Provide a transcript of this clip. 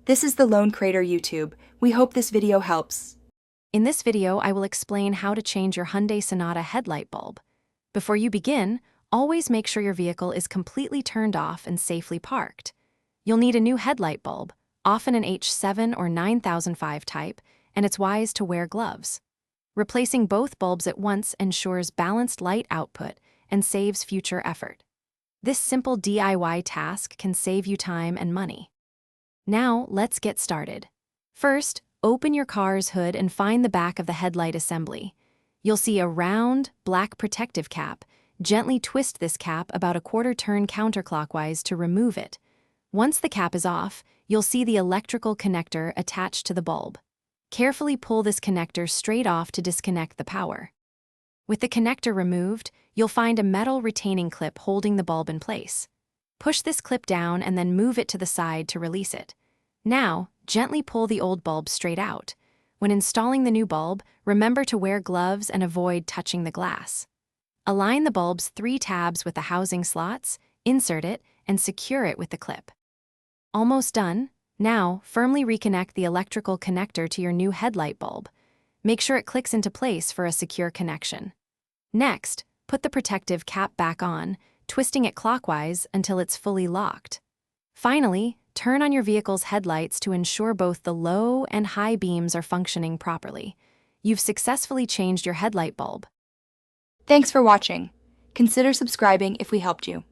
This is the Lone Crater YouTube. We hope this video helps. In this video, I will explain how to change your Hyundai Sonata headlight bulb. Before you begin, always make sure your vehicle is completely turned off and safely parked. You'll need a new headlight bulb, often an H7 or 9005 type, and it's wise to wear gloves. Replacing both bulbs at once ensures balanced light output and saves future effort. This simple DIY task can save you time and money. Now, let's get started. First, open your car's hood and find the back of the headlight assembly. You'll see a round, black protective cap. Gently twist this cap about a quarter turn counterclockwise to remove it. Once the cap is off, you'll see the electrical connector attached to the bulb. Carefully pull this connector straight off to disconnect the power. With the connector removed, you'll find a metal retaining clip holding the bulb in place. Push this clip down and then move it to the side to release it. Now, gently pull the old bulb straight out. When installing the new bulb, remember to wear gloves and avoid touching the glass. Align the bulb's 3 tabs with the housing slots, insert it, and secure it with the clip. Almost done. Now, firmly reconnect the electrical connector to your new headlight bulb. Make sure it clicks into place for a secure connection. Next, put the protective cap back on, twisting it clockwise until it's fully locked. Finally, turn on your vehicle's headlights to ensure both the low and high beams are functioning properly. You've successfully changed your headlight bulb. Thanks for watching. Consider subscribing if we helped you.